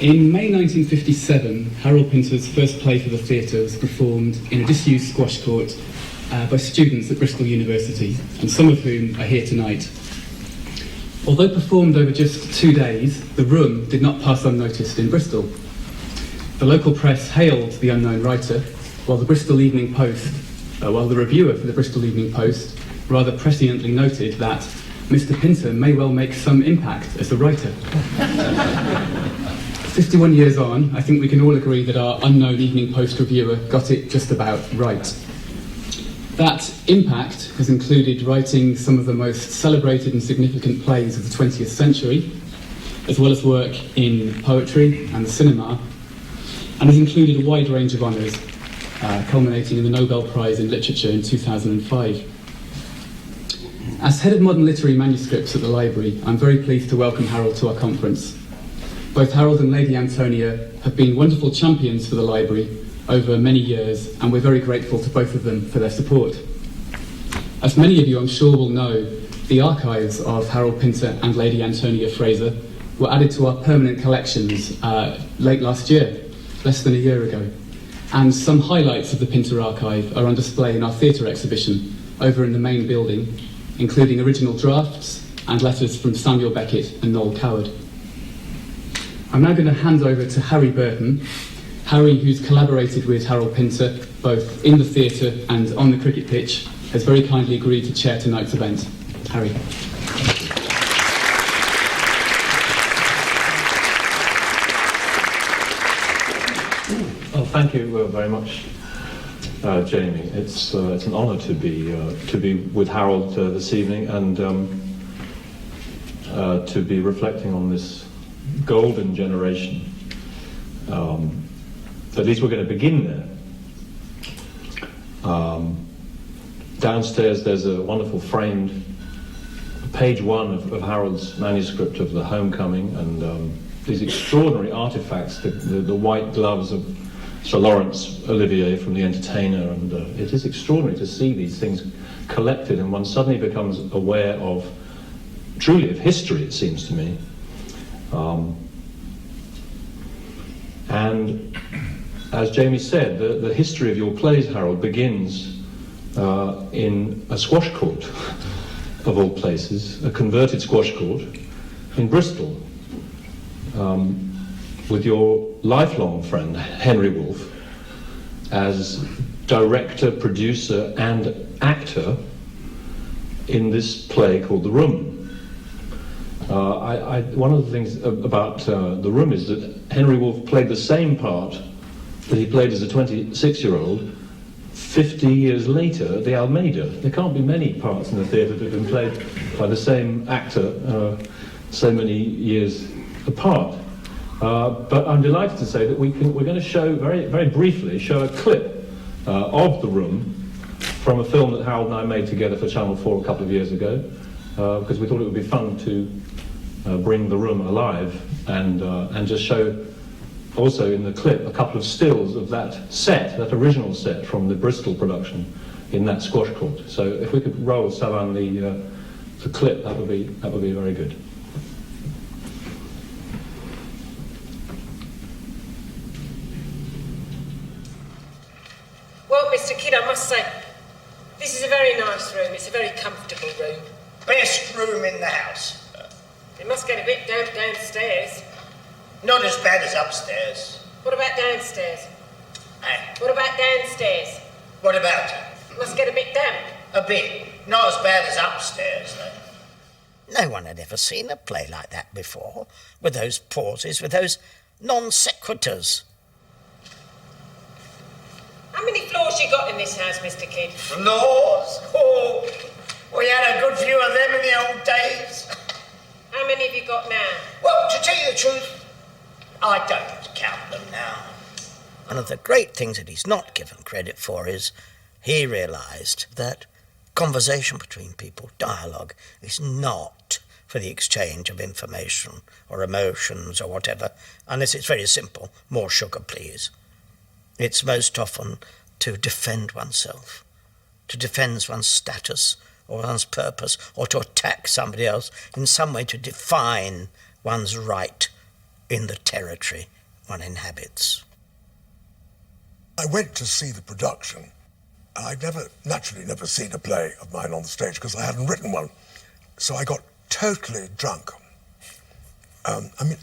In May 1957, Harold Pinter's first play for the theatre was performed in a disused squash court by students at Bristol University, and some of whom are here tonight. Although performed over just 2 days, The Room did not pass unnoticed in Bristol. The local press hailed the unknown writer, while the reviewer for the Bristol Evening Post rather presciently noted that Mr. Pinter may well make some impact as a writer. 51 years on, I think we can all agree that our unknown Evening Post reviewer got it just about right. That impact has included writing some of the most celebrated and significant plays of the 20th century, as well as work in poetry and the cinema, and has included a wide range of honours, culminating in the Nobel Prize in Literature in 2005. As head of modern literary manuscripts at the library, I'm very pleased to welcome Harold to our conference. Both Harold and Lady Antonia have been wonderful champions for the library over many years, and we're very grateful to both of them for their support. As many of you I'm sure will know, the archives of Harold Pinter and Lady Antonia Fraser were added to our permanent collections late last year, less than a year ago. And some highlights of the Pinter archive are on display in our theatre exhibition over in the main building, including original drafts and letters from Samuel Beckett and Noel Coward. I'm now going to hand over to Harry Burton. Harry, who's collaborated with Harold Pinter both in the theatre and on the cricket pitch, has very kindly agreed to chair tonight's event. Harry. Well, thank you very much, Jamie. It's an honour to be with Harold this evening and to be reflecting on this golden generation. At least we're going to begin there. Downstairs there's a wonderful framed page 1 of Harold's manuscript of The Homecoming, and these extraordinary artifacts, the white gloves of Sir Laurence Olivier from The Entertainer, and it is extraordinary to see these things collected, and one suddenly becomes aware of, truly of history, it seems to me. And as Jamie said, the history of your plays, Harold, begins in a squash court, of all places, a converted squash court in Bristol, with your lifelong friend, Henry Woolf, as director, producer, and actor in this play called The Room. One of the things about The Room is that Henry Woolf played the same part that he played as a 26-year-old 50 years later at the Almeida. There can't be many parts in the theatre that have been played by the same actor so many years apart. But I'm delighted to say that we're going to show, very, very briefly, show a clip of The Room from a film that Harold and I made together for Channel 4 a couple of years ago, because we thought it would be fun to bring The Room alive and just show also in the clip a couple of stills of that set, that original set from the Bristol production in that squash court. So if we could roll, Savan, the clip, that would be very good. Well, Mr. Kidd, I must say, this is a very nice room. It's a very comfortable room. Best room in the house. It must get a bit damp downstairs. Not as bad as upstairs. What about downstairs? Eh? What about downstairs? What about it? It must get a bit damp. A bit. Not as bad as upstairs, though. No one had ever seen a play like that before, with those pauses, with those non sequiturs. How many floors you got in this house, Mr. Kidd? Floors? Oh, we had a good few of them in the old days. How many have you got now? Well, to tell you the truth, I don't count them now. One of the great things that he's not given credit for is he realised that conversation between people, dialogue, is not for the exchange of information or emotions or whatever, unless it's very simple, more sugar please. It's most often to defend oneself, to defend one's status or one's purpose, or to attack somebody else in some way, to define one's right in the territory one inhabits. I went to see the production. I'd naturally never seen a play of mine on the stage because I hadn't written one. So I got totally drunk.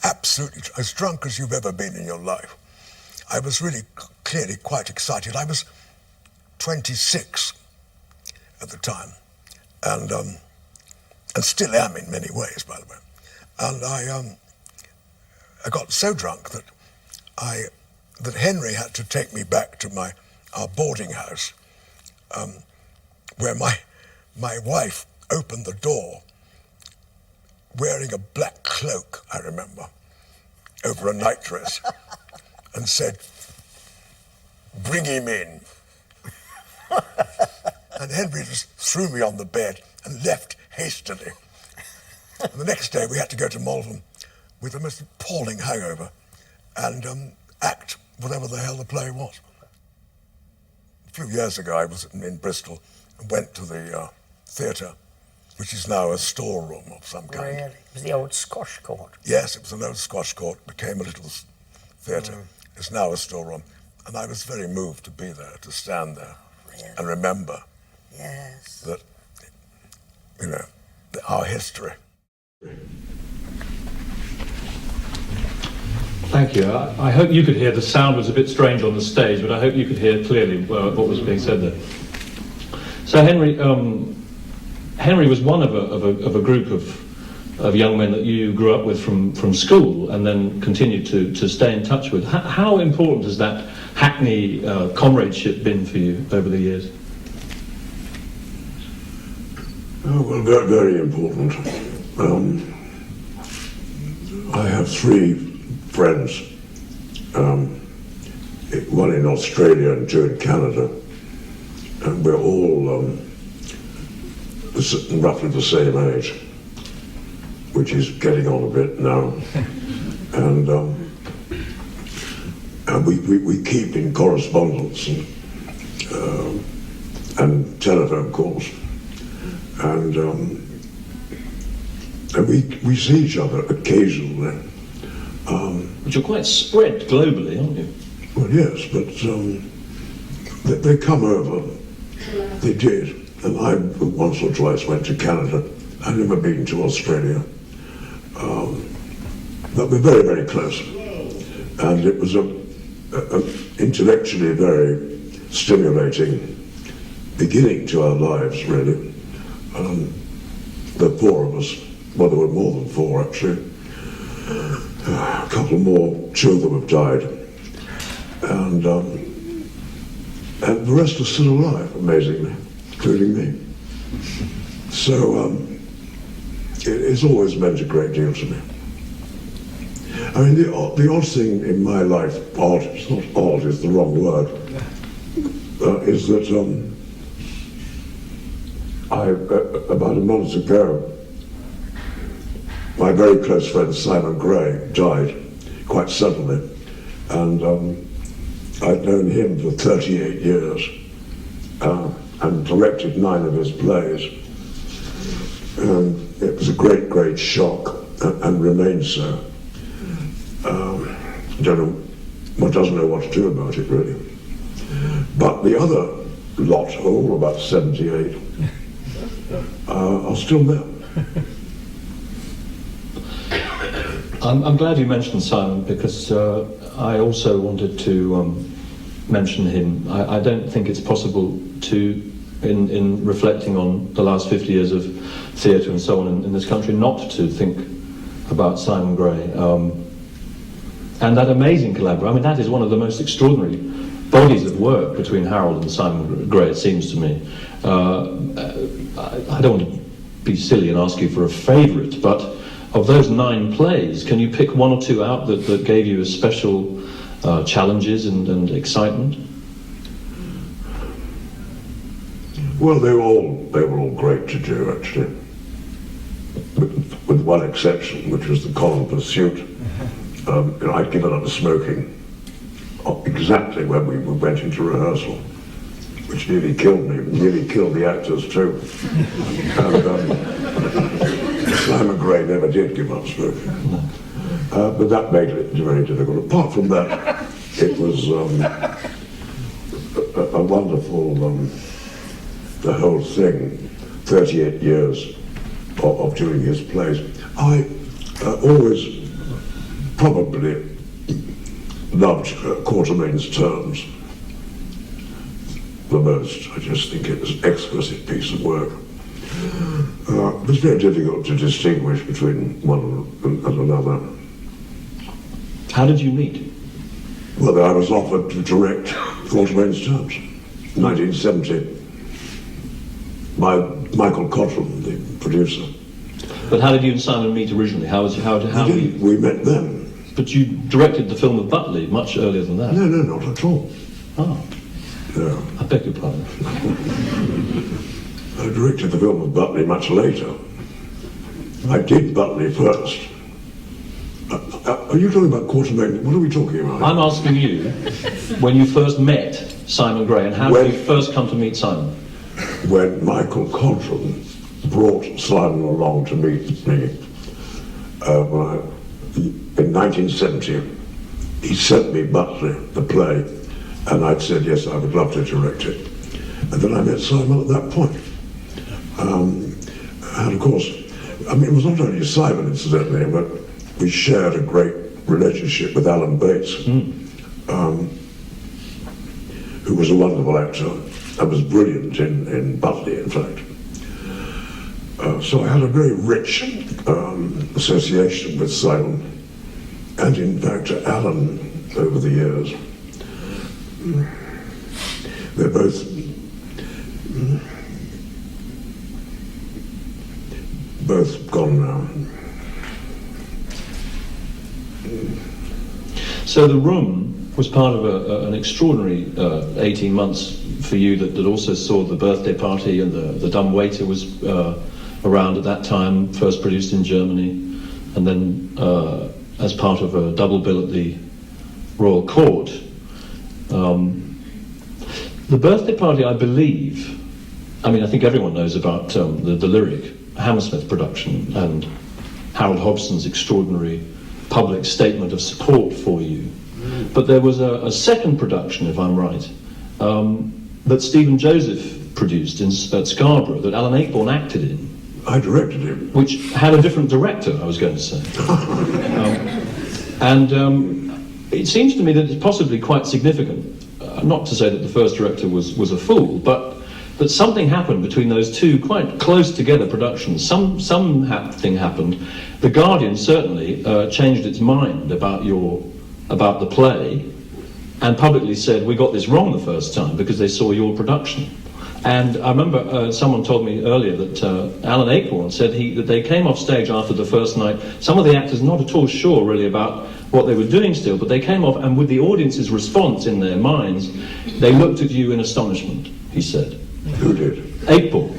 Absolutely as drunk as you've ever been in your life. I was really clearly quite excited. I was 26 at the time, and still am in many ways, by the way. And I got so drunk that Henry had to take me back to our boarding house, where my wife opened the door wearing a black cloak, I remember, over a nightdress, and said, "Bring him in." And Henry just threw me on the bed and left hastily. And the next day we had to go to Malvern with the most appalling hangover and act whatever the hell the play was. A few years ago I was in Bristol and went to the theatre, which is now a storeroom of some kind. Really? It was the old squash court? Yes, it was an old squash court, became a little theatre. It's now a storeroom. And I was very moved to be there, to stand there and remember that, our history. Thank you. I hope you could hear. The sound was a bit strange on the stage, but I hope you could hear clearly what was being said there. So Henry was one of a group of young men that you grew up with from school and then continued to stay in touch with. How important has that Hackney comradeship been for you over the years? Oh, well, very, very important. I have three friends, one in Australia and two in Canada, and we're all roughly the same age, which is getting on a bit now. And we keep in correspondence and telephone calls. And we see each other occasionally. But you're quite spread globally, aren't you? Well, yes, but they come over. They did. And I once or twice went to Canada. I've never been to Australia. But we're very, very close. And it was a intellectually very stimulating beginning to our lives, really. There are four of us. Well, there were more than four, actually. A couple more, two of them have died. And the rest are still alive, amazingly, including me. So it's always meant a great deal to me. I mean, the odd thing in my life, odd, it's not odd, it's the wrong word, is that about a month ago, my very close friend Simon Gray died quite suddenly, and I'd known him for 38 years and directed 9 of his plays. It was a great, great shock and remains so. One doesn't know what to do about it, really. But the other lot, all about 78, are still there. I'm glad you mentioned Simon, because I also wanted to mention him. I don't think it's possible to, in reflecting on the last 50 years of theatre and so on in this country, not to think about Simon Gray. And that amazing collaboration. I mean, that is one of the most extraordinary bodies of work between Harold and Simon Gray, it seems to me. I don't want to be silly and ask you for a favourite, but of those 9 plays, can you pick one or two out that gave you a special challenges and excitement? Well, they were all great to do, actually, with one exception, which was The Common Pursuit. I'd given up smoking exactly when we went into rehearsal, which nearly killed me, nearly killed the actors too. And Simon Gray never did give up smoking. But that made it very difficult. Apart from that, it was a wonderful, the whole thing, 38 years of doing his plays. I always probably loved Quatermain's Terms the most. I just think it was an exquisite piece of work. It was very difficult to distinguish between one and another. How did you meet? Well, I was offered to direct Quatermain's Terms, 1970, by Michael Cotram, the producer. But how did you and Simon meet originally? We met then. But you directed the film of Butley much earlier than that. No, not at all. Oh. No. I beg your pardon. I directed the film of Butley much later. I did Butley first. Are you talking about Quatermain? What are we talking about? I'm asking you, when you first met Simon Gray, and how did you first come to meet Simon? When Michael Cotram brought Simon along to meet me, in 1970, he sent me Butley, the play, and I'd said, yes, I would love to direct it. And then I met Simon at that point. And of course, I mean, it was not only Simon, incidentally, but we shared a great relationship with Alan Bates, who was a wonderful actor and was brilliant in Butley, in fact. So I had a very rich association with Simon, and in fact Alan over the years. They're both gone now. So The Room was part of an extraordinary 18 months for you that also saw the birthday party, and the Dumb Waiter was around at that time, first produced in Germany, and then as part of a double bill at the Royal Court. The birthday party, I believe, I mean, I think everyone knows about the Lyric, Hammersmith production, and Harold Hobson's extraordinary public statement of support for you. But there was a second production, if I'm right, that Stephen Joseph produced at Scarborough, that Alan Ayckbourn acted in. I directed him. Which had a different director, I was going to say. It seems to me that it's possibly quite significant, not to say that the first director was a fool, but that something happened between those two quite close together productions. Something happened. The Guardian certainly changed its mind about the play, and publicly said, we got this wrong the first time because they saw your production. And I remember someone told me earlier that Alan Ayckbourn said that they came off stage after the first night, some of the actors not at all sure really about what they were doing still, but they came off, and with the audience's response in their minds, they looked at you in astonishment, he said. Who did? Ayckbourn.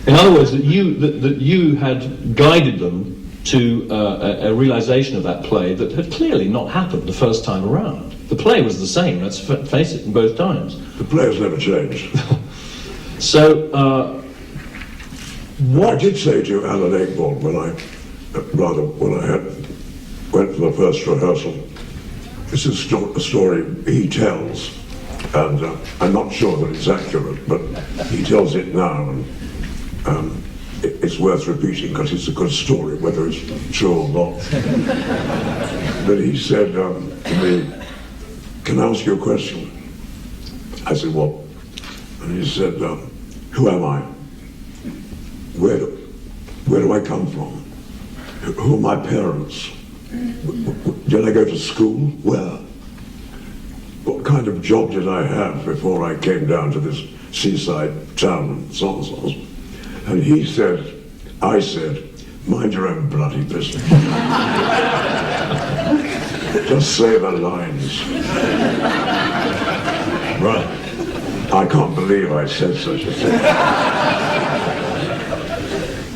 In other words, that you had guided them to a realization of that play that had clearly not happened the first time around. The play was the same, let's face it, in both times. The play has never changed. So, what I did say to Alan Ayckbourn when I went for the first rehearsal, this is a story he tells, and I'm not sure that it's accurate, but he tells it now, and it's worth repeating because it's a good story, whether it's true or not. But he said to me, "Can I ask you a question?" I said, "What?" And he said, "Who am I? Where do I come from? Who are my parents? Did I go to school? Where? What kind of job did I have before I came down to this seaside town and so on and so on?" And I said, "Mind your own bloody business." Just say the lines. right. I can't believe I said such a thing.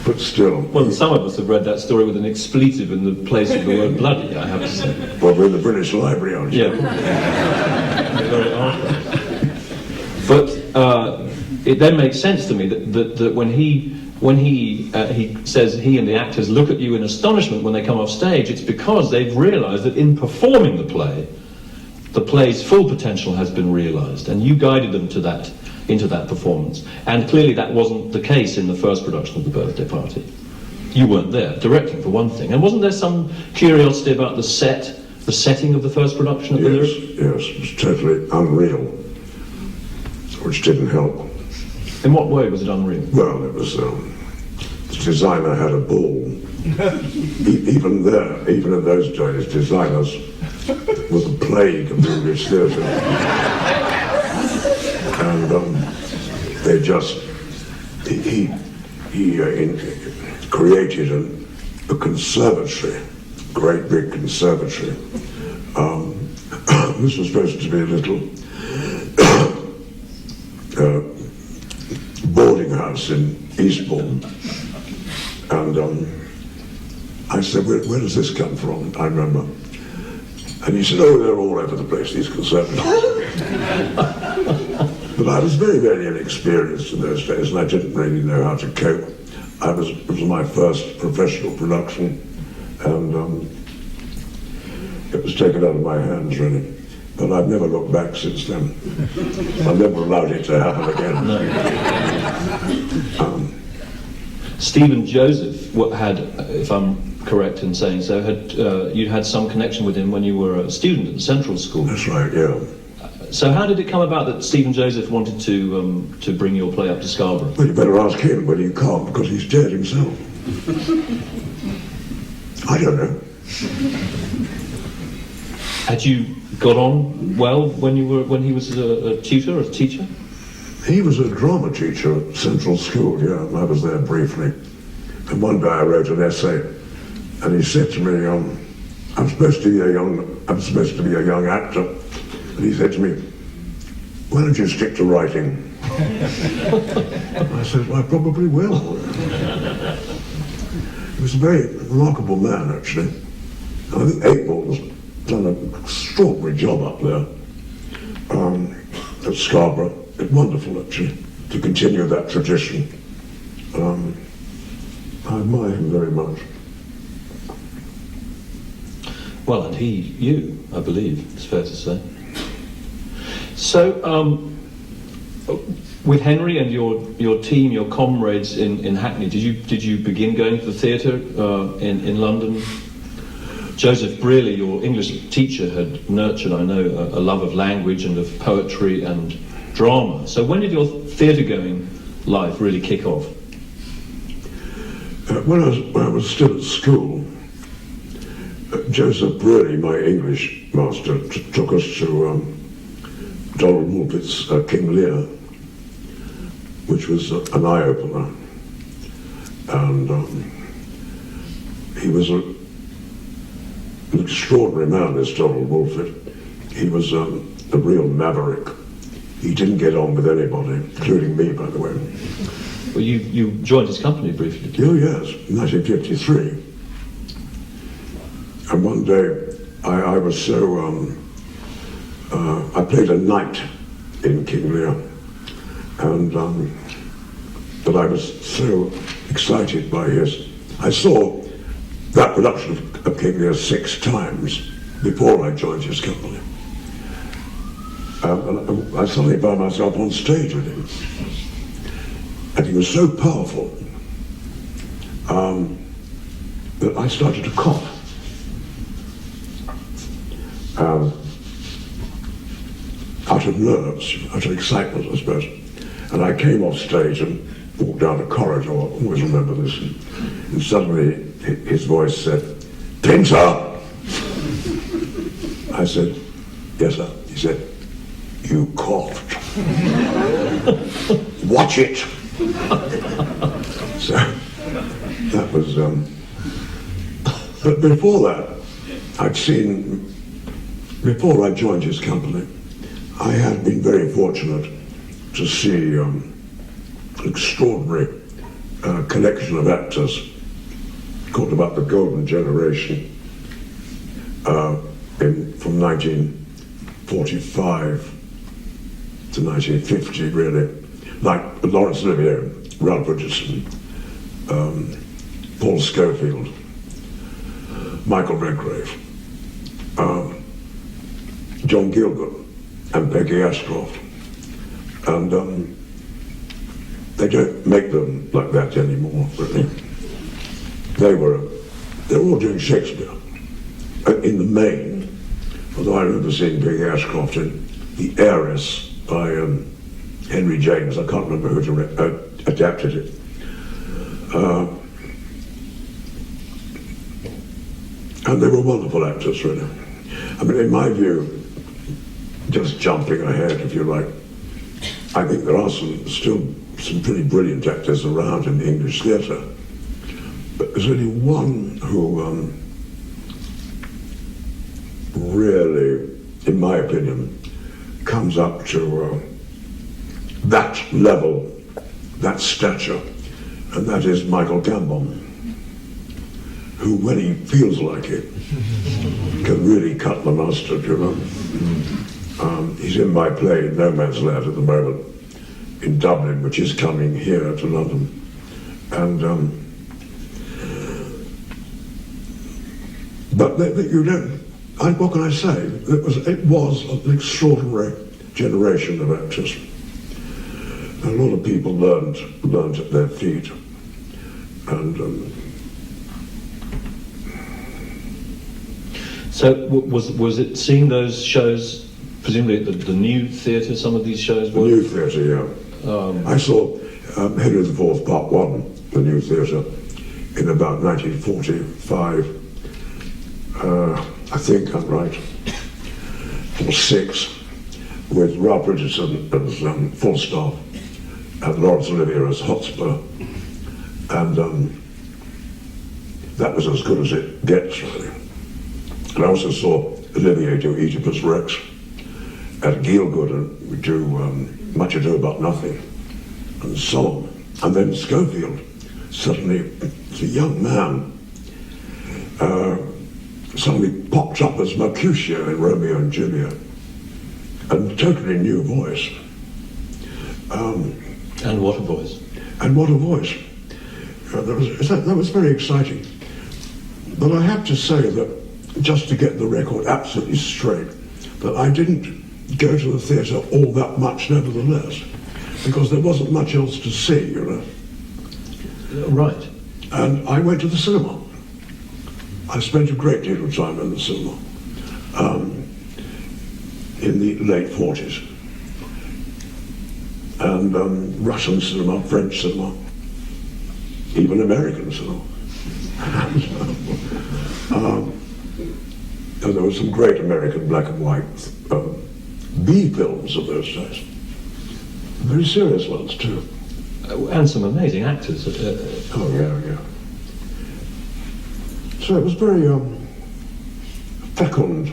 But still. Well, some of us have read that story with an expletive in the place of the word bloody, I have to say. Well, we're in the British Library, aren't you? Yeah. Very often. But it then makes sense to me that when when he says he and the actors look at you in astonishment when they come off stage, it's because they've realised that in performing the play's full potential has been realised, and you guided them to that, into that performance. And clearly that wasn't the case in the first production of The Birthday Party. You weren't there, directing for one thing. And wasn't there some curiosity about the setting of the first production of the Lyric? Yes, it was totally unreal, which didn't help. In what way was it unreal? Well, it was, the designer had a ball. Even in those days, designers were the plague of the English theatre. And they just, he created a conservatory, great big conservatory. This was supposed to be a little boarding house in Eastbourne. And I said, where does this come from? I remember. And he said, oh, they're all over the place, these conservatories. But I was very, very inexperienced in those days, and I didn't really know how to cope. It was my first professional production, and it was taken out of my hands, really. But I've never looked back since then. I've never allowed it to happen again. No. Stephen Joseph had, if I'm correct in saying so, you'd had some connection with him when you were a student at the Central School. That's right, yeah. So how did it come about that Stephen Joseph wanted to bring your play up to Scarborough? Well, you better ask him, but you can't because he's dead himself. I don't know. Had you got on well when he was a tutor, a teacher? He was a drama teacher at Central School, yeah. I was there briefly. And one day I wrote an essay, and he said to me, I'm supposed to be a young actor. And he said to me, why don't you stick to writing? I said, well, I probably will. He was a very remarkable man, actually. And I think April's done an extraordinary job up there at Scarborough. It's wonderful, actually, to continue that tradition. I admire him very much. Well, and you, I believe, it's fair to say. So, with Henry and your team, your comrades in Hackney, did you begin going to the theatre in London? Joseph Brearley, your English teacher, had nurtured, I know, a love of language and of poetry and drama. So when did your theatre-going life really kick off? When I was still at school, Joseph Brearley, my English master, took us to Donald Wolfett's King Lear, which was an eye-opener. And he was an extraordinary man, this Donald Wolfett. He was a real maverick. He didn't get on with anybody, including me, by the way. Well, you joined his company briefly. Oh, yes, 1953. And one day, I was so... I played a knight in King Lear, and but I was so excited by his... I saw that production of King Lear 6 times before I joined his company. And I suddenly found myself on stage with him. And he was so powerful that I started to cough. Out of nerves, out of excitement, I suppose. And I came off stage and walked down a corridor, I always remember this, and suddenly his voice said, "Pinter!" I said, "Yes, sir." He said, "You coughed. Watch it." So that was, but before that, before I joined his company, I had been very fortunate to see an extraordinary collection of actors called about the Golden Generation from 1945 to 1950, really, like Laurence Olivier, Ralph Richardson, Paul Schofield, Michael Redgrave, John Gilbert, and Peggy Ashcroft. And they don't make them like that anymore, really. They're all doing Shakespeare, in the main, although I remember seeing Peggy Ashcroft in The Heiress by Henry James. I can't remember who adapted it. And they were wonderful actors, really. I mean, in my view, just jumping ahead, if you like, I think there are still some pretty brilliant actors around in the English theatre. But there's only one who really, in my opinion, comes up to that level, that stature, and that is Michael Gambon, who, when he feels like it, can really cut the mustard, you know. He's in my play, No Man's Land, at the moment, in Dublin, which is coming here to London. And, but you don't, what can I say? It was an extraordinary generation of actors. A lot of people learned at their feet. And so was it seeing those shows, presumably at the New Theatre, some of these shows were? The New Theatre, yeah. I saw Henry IV Part 1, the New Theatre, in about 1945. I think I'm right. Or 6, with Ralph Richardson as full staff and Laurence Olivier as Hotspur. And that was as good as it gets, really. And I also saw Olivier do Oedipus Rex, and Gielgud do Much Ado About Nothing, and so on. And then Schofield, suddenly, as a young man, suddenly popped up as Mercutio in Romeo and Juliet, and a totally new voice. And what a voice. And what a voice. That was very exciting. But I have to say that, just to get the record absolutely straight, that I didn't go to the theatre all that much nevertheless, because there wasn't much else to see, you know. Right. And I went to the cinema. I spent a great deal of time in the cinema in the late 40s. And Russian cinema, French cinema, even American cinema. And there were some great American black and white B films of those days. Very serious ones too. And some amazing actors. Oh yeah. So it was very fecund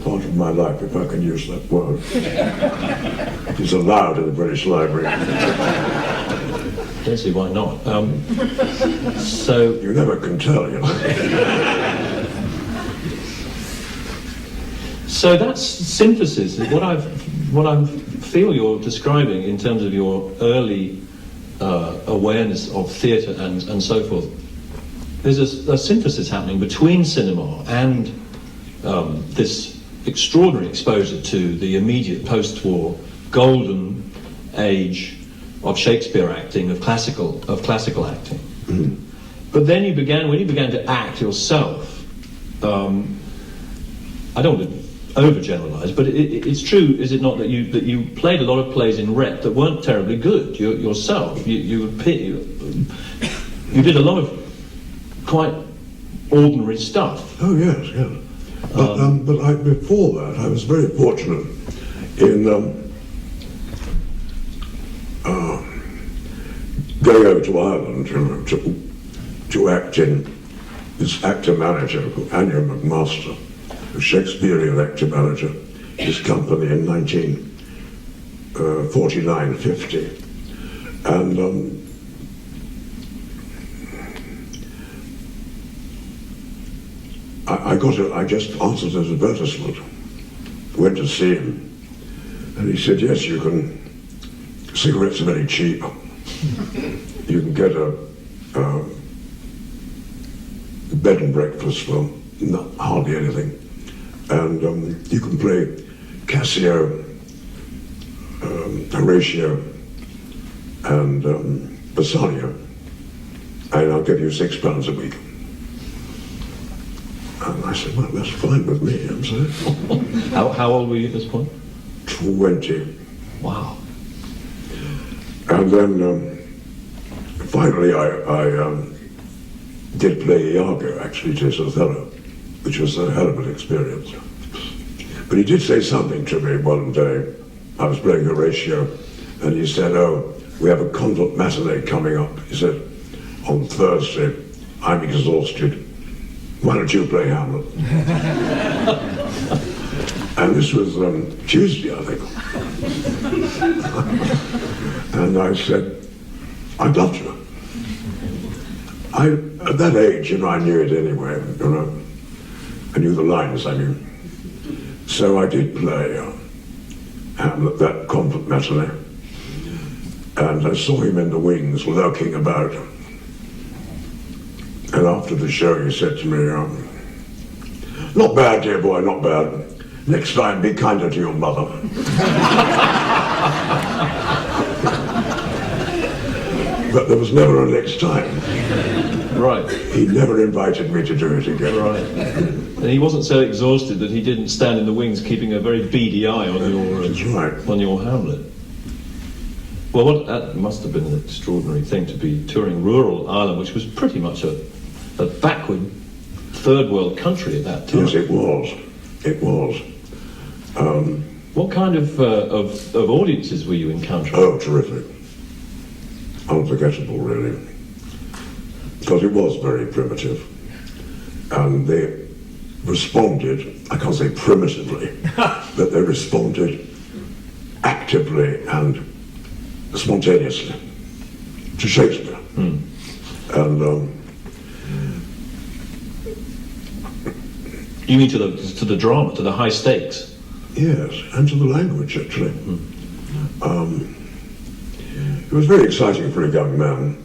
part of my life, if I can use that word. It's allowed in the British Library. Don't see why not. So you never can tell, you know. So that's synthesis. What I feel you're describing in terms of your early awareness of theatre and so forth. There's a synthesis happening between cinema and this extraordinary exposure to the immediate post-war golden age of Shakespeare acting, of classical acting. Mm. But then when you began to act yourself, I don't want to overgeneralize, but it's true, is it not, that you played a lot of plays in rep that weren't terribly good yourself? You did a lot of quite ordinary stuff. Oh yes. But before that, I was very fortunate in going over to Ireland to act in this actor-manager, Anya McMaster, a Shakespearean actor-manager, his company in 1949-50. And I just answered his advertisement, went to see him, and he said, yes, cigarettes are very cheap. you can get a bed and breakfast for hardly anything, and you can play Cassio, Horatio, and Bassanio, and I'll give you £6 a week. And I said, well, that's fine with me, I'm saying. How old were you at this point? 20. Wow. And then finally I did play Iago, actually, to Othello, which was a hell of an experience. But he did say something to me one day. I was playing Horatio, and he said, oh, we have a convent matinee coming up. He said, on Thursday, I'm exhausted. Why don't you play Hamlet? And this was Tuesday, I think. And I said, I'd love to. At that age, I knew it anyway, I knew the lines, I mean. So I did play Hamlet, that convent matinee. And I saw him in the wings, lurking about. And after the show, he said to me, not bad, dear boy, not bad. Next time, be kinder to your mother. But there was never a next time. Right. He never invited me to do it again. Right. And he wasn't so exhausted that he didn't stand in the wings keeping a very beady eye on on your Hamlet. Well, that must have been an extraordinary thing to be touring rural Ireland, which was pretty much a backward third world country at that time. Yes, it was. It was. What kind of audiences were you encountering? Oh, terrific. Unforgettable, really. Because it was very primitive. And they responded, I can't say primitively, but they responded actively and spontaneously to Shakespeare. And you mean to the drama, to the high stakes? yes, and to the language, actually. It was very exciting for a young man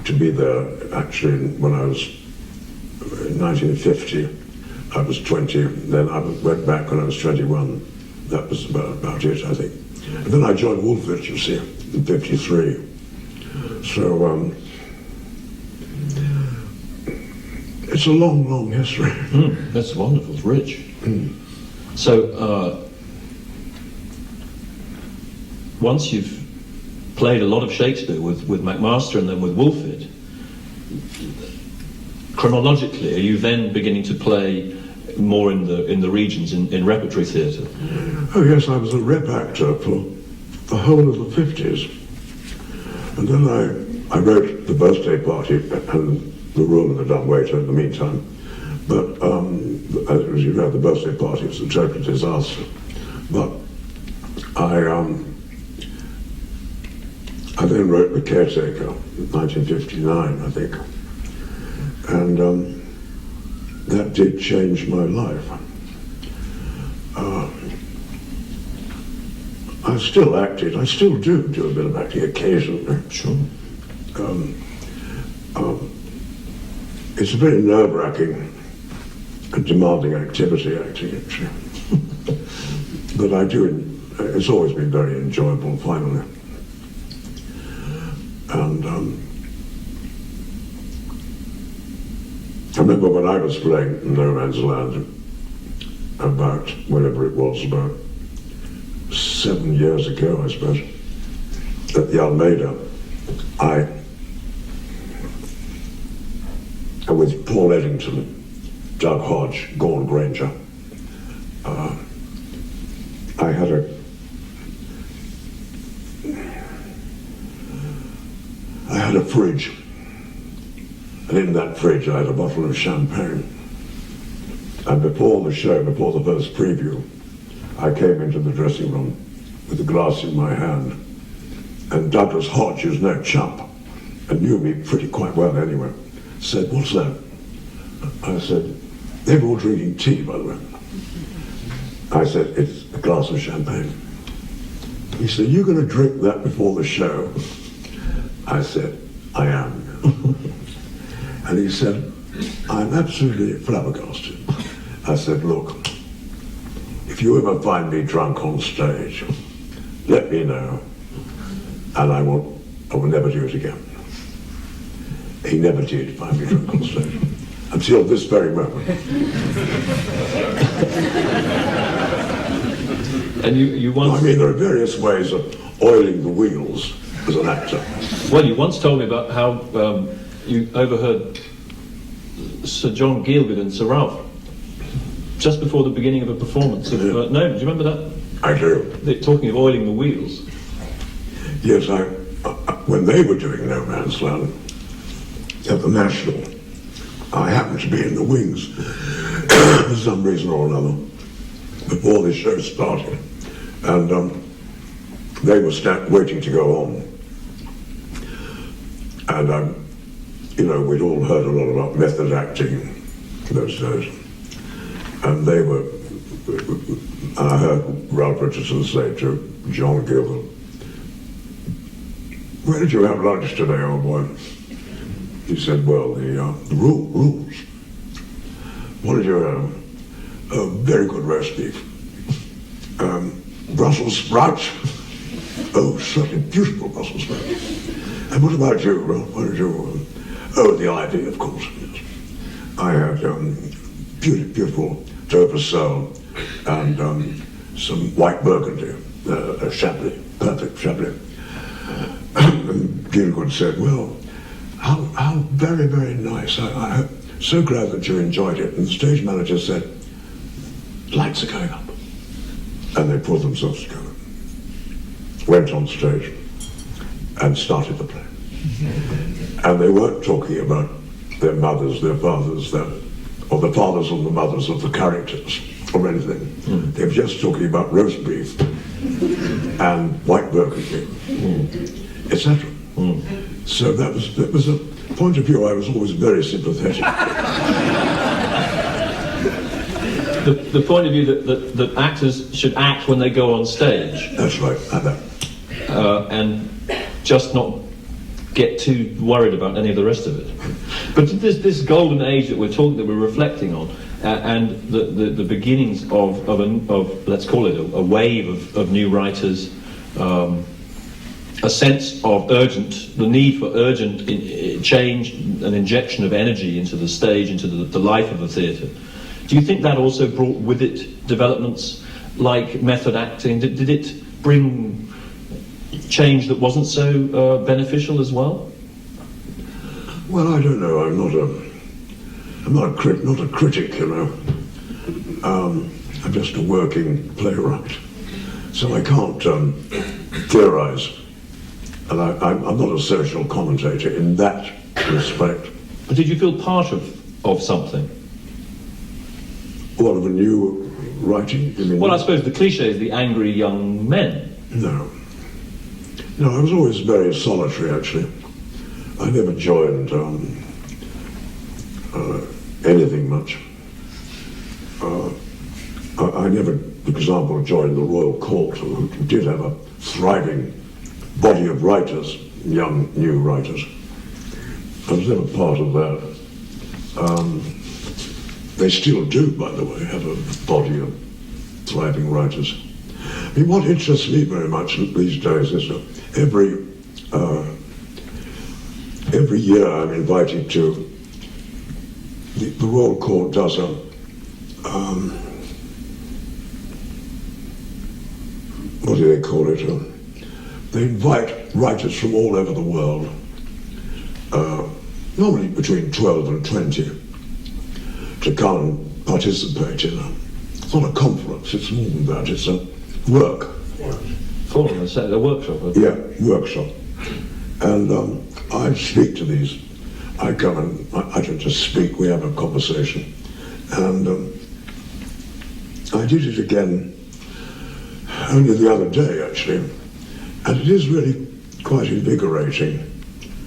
to be there. Actually, when I was in 1950, I was 20. Then I went back when I was 21. That was about it, I think. And then I joined Woolford, you see, in 53. So it's a long, long history. That's wonderful. It's rich. So once you've played a lot of Shakespeare with McMaster and then with Woolford, chronologically, are you then beginning to play more in the regions in repertory theatre? Oh yes, I was a rep actor for the whole of the 50s. And then I wrote The Birthday Party and The Room and The Dumb Waiter in the meantime. But as you know, The Birthday Party was a total disaster. But I then wrote The Caretaker in 1959, I think. And that did change my life. I still acted. I still do a bit of acting occasionally. Sure. It's a very nerve-wracking and demanding activity, acting, actually. But I do. It's always been very enjoyable, finally. And I remember when I was playing No Man's Land, about whatever it was, about 7 years ago, I suppose, at the Almeida, with Paul Eddington, Doug Hodge, Gordon Granger, I had a fridge, and in that fridge I had a bottle of champagne. And before the show, before the first preview, I came into the dressing room with a glass in my hand, and Douglas Hodge, who's no chump, and knew me quite well anyway, said, "What's that?" I said, "They were all drinking tea, by the way." I said, "It's a glass of champagne." He said, "You're going to drink that before the show?" I said, I am. And he said, I'm absolutely flabbergasted. I said, look, if you ever find me drunk on stage, let me know, and I will never do it again. He never did find me drunk on stage, until this very moment. And you once... I mean, there are various ways of oiling the wheels as an actor. Well, you once told me about how you overheard Sir John Gielgud and Sir Ralph just before the beginning of a performance of No, do you remember that? I do. They're talking of oiling the wheels. Yes, when they were doing No Man's Land at the National, I happened to be in the wings for some reason or another before the show started, and they were waiting to go on, and you know, we'd all heard a lot about method acting in those days, and they were. I heard Ralph Richardson say to John Gilbert, "Where did you have lunch today, old boy?" He said, "Well, the rules. What did you have?" "A very good roast beef. Brussels sprouts. Oh, certainly beautiful Brussels sprouts. And what about you, Ralph? What did you? Oh, the ivy, of course. Yes. I had beautiful Dover sole and some white burgundy, a Chablis, perfect Chablis." And Gielgud said, "Well, how very, very nice. I'm so glad that you enjoyed it." And the stage manager said, "Lights are going up." And they pulled themselves together, went on stage, and started the play. And they weren't talking about their mothers, their fathers, or the fathers and the mothers of the characters, or anything. They were just talking about roast beef and white burgundy, etc. So that was a point of view I was always very sympathetic. The point of view that actors should act when they go on stage. That's right, and just not get too worried about any of the rest of it. But this golden age that we're reflecting on, and the beginnings of let's call it a wave of new writers, a sense of the need for urgent change, an injection of energy into the stage, into the life of the theatre. Do you think that also brought with it developments like method acting? Did it bring change that wasn't so beneficial as well? Well, I don't know. I'm not a critic, you know. I'm just a working playwright, so I can't theorise, and I'm not a social commentator in that respect. But did you feel part of something? What, of a new writing? You mean? Well, I suppose the cliche is the angry young men. No, I was always very solitary, actually. I never joined anything much. I never, for example, joined the Royal Court, who did have a thriving body of writers, young, new writers. I was never part of that. They still do, by the way, have a body of thriving writers. I mean, what interests me very much these days is that every year I'm invited to, the Royal Court does what do they call it? They invite writers from all over the world, normally between 12 and 20, to come and participate in it's not a conference, it's more than that, it's a work. Forum, a workshop? Yeah, workshop. And I speak to these. I come and I don't just speak, we have a conversation. And I did it again only the other day, actually. And it is really quite invigorating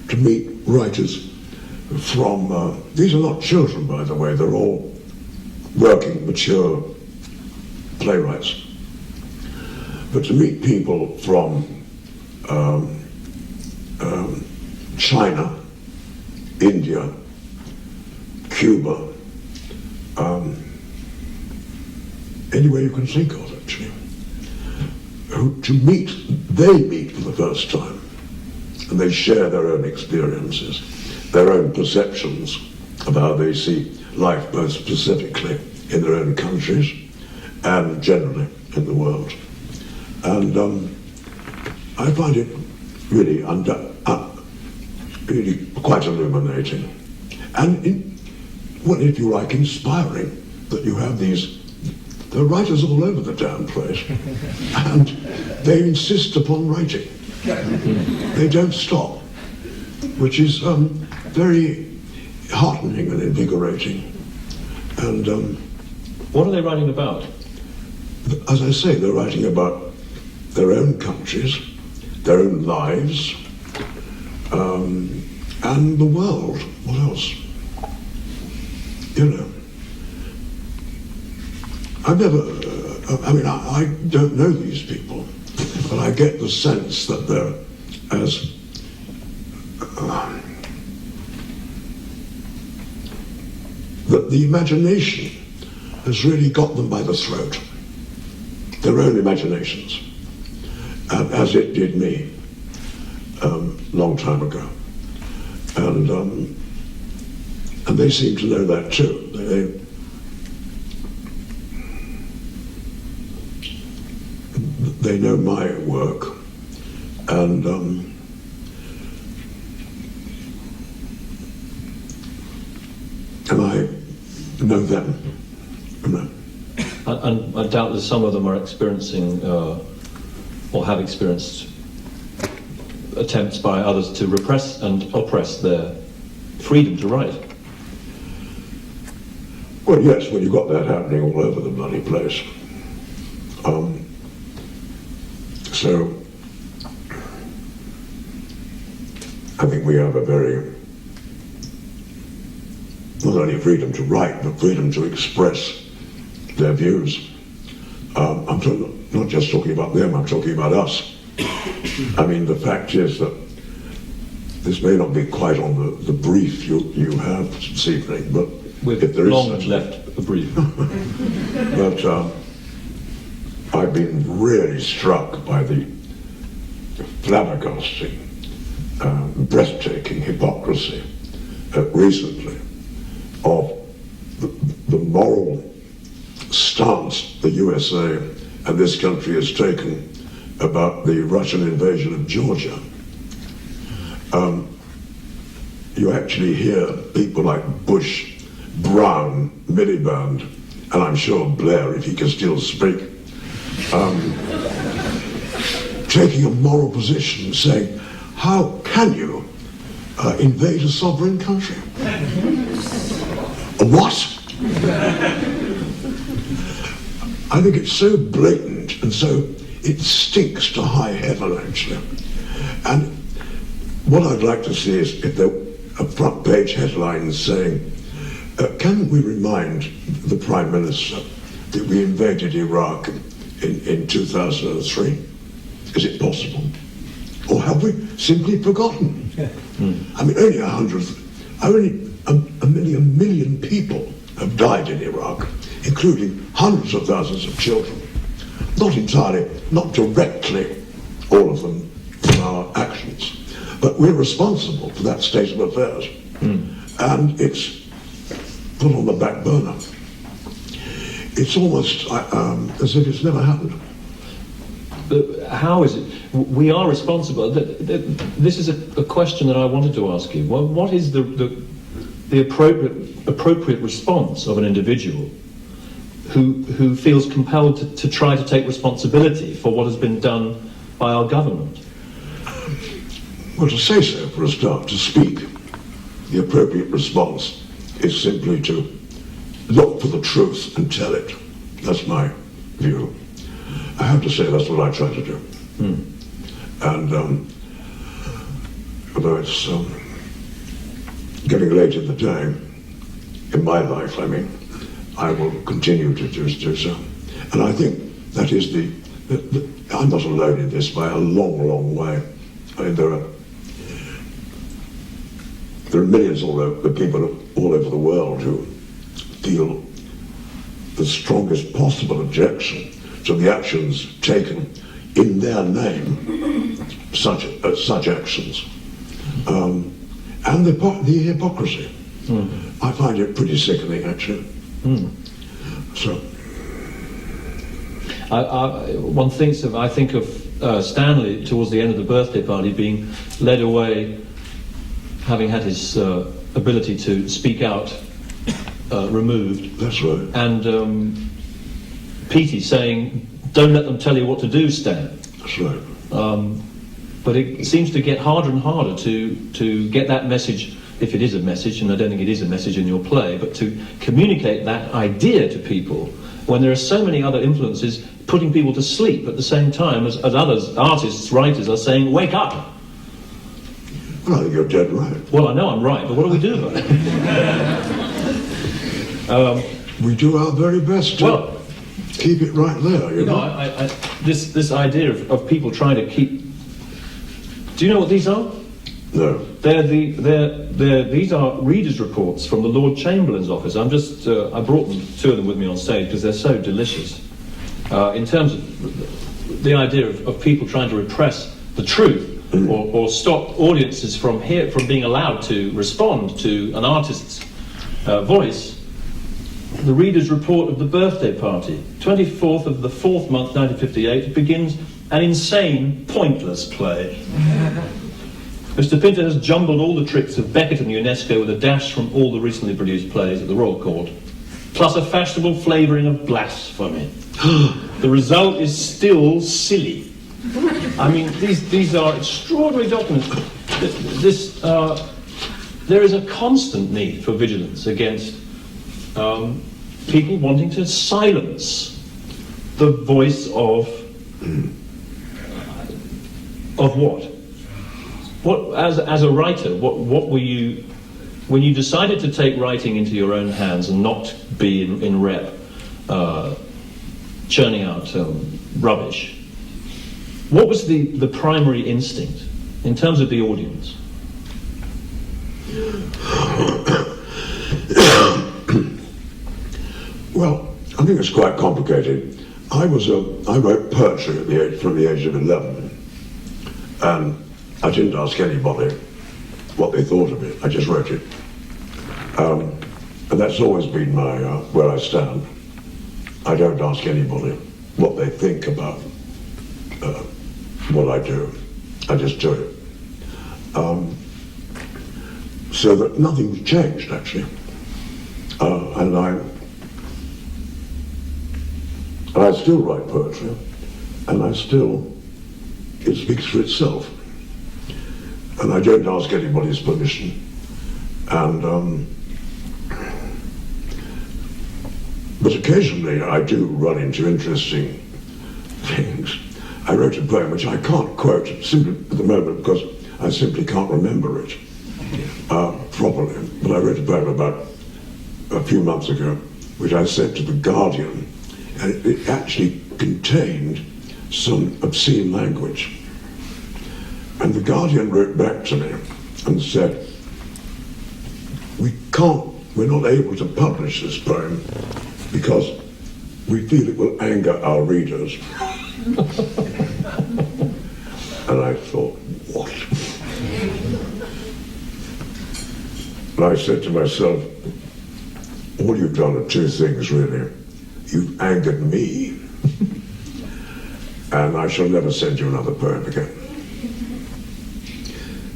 to meet writers from, these are not children, by the way, they're all working, mature playwrights. But to meet people from China, India, Cuba, anywhere you can think of, actually, they meet for the first time, and they share their own experiences, their own perceptions of how they see life, both specifically in their own countries and generally in the world. And I find it really, really quite illuminating, and if you like, inspiring that you have there are writers all over the damn place, and they insist upon writing. They don't stop, which is very heartening and invigorating. And what are they writing about? As I say, they're writing about their own countries, their own lives, and the world. What else? You know, I don't know these people, but I get the sense that they're that the imagination has really got them by the throat, their own imaginations, as it did me long time ago. And they seem to know that too. They know my work, and I know them. You know. And I doubt that some of them are experiencing or have experienced attempts by others to repress and oppress their freedom to write. Well, yes, well, you've got that happening all over the bloody place. So, I think we have a very, not only freedom to write, but freedom to express their views. I'm not just talking about them, I'm talking about us. I mean, the fact is that this may not be quite on the brief you have this evening, but we've if there long is left a brief. But I've been really struck by the flabbergasting, breathtaking hypocrisy recently of the moral stance the USA and this country has taken about the Russian invasion of Georgia. You actually hear people like Bush, Brown, Miliband, and I'm sure Blair, if he can still speak, taking a moral position and saying, how can you invade a sovereign country? What? I think it's so blatant and so it stinks to high heaven, actually. And what I'd like to see is if there a front page headline saying, can we remind the Prime Minister that we invaded Iraq in 2003? Is it possible? Or have we simply forgotten? I mean, only a million people have died in Iraq, including hundreds of thousands of children. Not directly, all of them, from our actions. But we're responsible for that state of affairs. And it's put on the back burner. It's almost as if it's never happened. How is it? We are responsible. This is a question that I wanted to ask you. What is the appropriate response of an individual who feels compelled to try to take responsibility for what has been done by our government? Well, to say so, for a start, to speak, the appropriate response is simply to look for the truth and tell it. That's my view. I have to say that's what I try to do. And although it's getting late in the day, in my life, I mean, I will continue to do so. And I think that is I'm not alone in this by a long, long way. I mean, there are millions of people all over the world who feel the strongest possible objection to the actions taken in their name, such actions, and the hypocrisy. I find it pretty sickening, actually. So, one thinks of, I think of Stanley towards the end of the birthday party being led away, having had his ability to speak out removed. that's right. And Petey saying, "Don't let them tell you what to do, Stan." That's right. But it seems to get harder and harder to get that message, if it is a message, and I don't think it is a message in your play, but to communicate that idea to people when there are so many other influences putting people to sleep at the same time as others, artists, writers, are saying, "Wake up." Well, I think you're dead right. Well, I know I'm right, but what do we do about it? We do our very best to Well, keep it right there, you know. this idea of people trying to keep. Do you know what these are? No. These are readers' reports from the Lord Chamberlain's office. I brought two of them with me on stage because they're so delicious. In terms of the idea of people trying to repress the truth or stop audiences from being allowed to respond to an artist's voice. The reader's report of the birthday party, 24th of the 4th month, 1958, begins an insane, pointless play. Mr. Pinter has jumbled all the tricks of Beckett and UNESCO with a dash from all the recently produced plays at the Royal Court, plus a fashionable flavouring of blasphemy. The result is still silly. I mean, these are extraordinary documents. There is a constant need for vigilance against people wanting to silence the voice of what? What, as a writer, what were you, when you decided to take writing into your own hands and not be in rep, churning out rubbish, what was the primary instinct in terms of the audience? Well, I think it's quite complicated. I wrote poetry from the age of 11, and I didn't ask anybody what they thought of it. I just wrote it, and that's always been my where I stand. I don't ask anybody what they think about what I do. I just do it. So that nothing's changed, actually, and I still write poetry, and it speaks for itself. And I don't ask anybody's permission. And, but occasionally I do run into interesting things. I wrote a poem which I can't quote simply at the moment because I simply can't remember it properly. But I wrote a poem about a few months ago, which I sent to The Guardian, and it actually contained some obscene language. And The Guardian wrote back to me and said, we're not able to publish this poem because we feel it will anger our readers. And I thought, what? And I said to myself, all you've done are two things, really. You've angered me, and I shall never send you another poem again.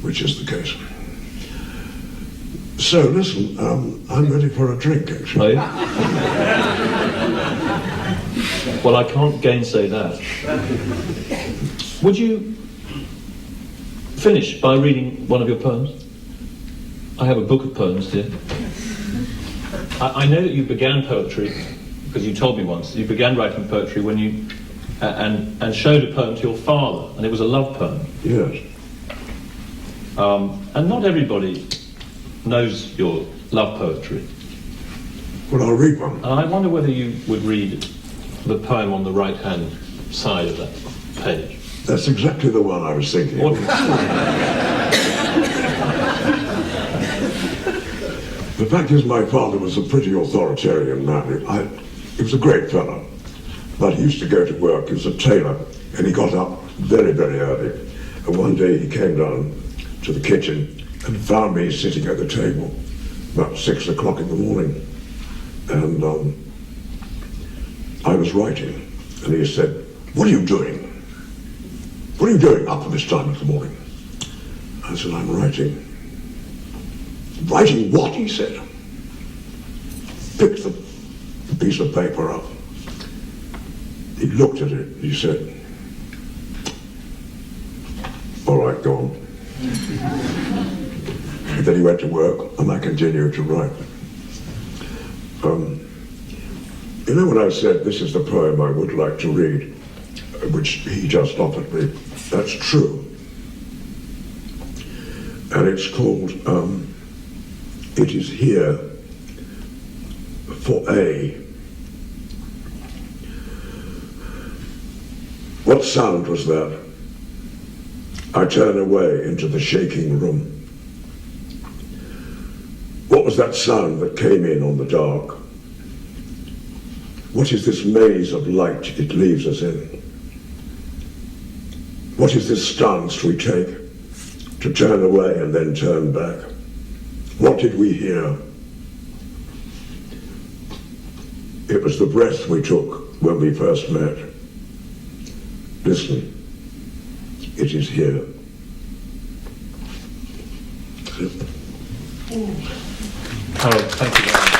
Which is the case. So listen, I'm ready for a drink, actually. Are you? Well, I can't gainsay that. Would you finish by reading one of your poems? I have a book of poems here. I know that you began poetry, because you told me once, you began writing poetry when you and showed a poem to your father, and it was a love poem. Yes. And not everybody knows your love poetry. Well, I'll read one. And I wonder whether you would read the poem on the right-hand side of that page. That's exactly the one I was thinking of. The fact is, my father was a pretty authoritarian man. He was a great fellow, but he used to go to work. He was a tailor, and he got up very, very early. And one day he came down to the kitchen and found me sitting at the table about 6 o'clock in the morning. And I was writing. And he said, "What are you doing? What are you doing up at this time of the morning?" I said, "I'm writing." "Writing what?" he said. Picked the piece of paper up. He looked at it. He said, "All right, go on." And then he went to work, and I continued to write. You know, when I said this is the poem I would like to read, which he just offered me, that's true. And it's called It Is Here for A. What sound was that? I turn away into the shaking room. What was that sound that came in on the dark? What is this maze of light it leaves us in? What is this stance we take to turn away and then turn back? What did we hear? It was the breath we took when we first met. Listen, it is here. Harold, thank you very much.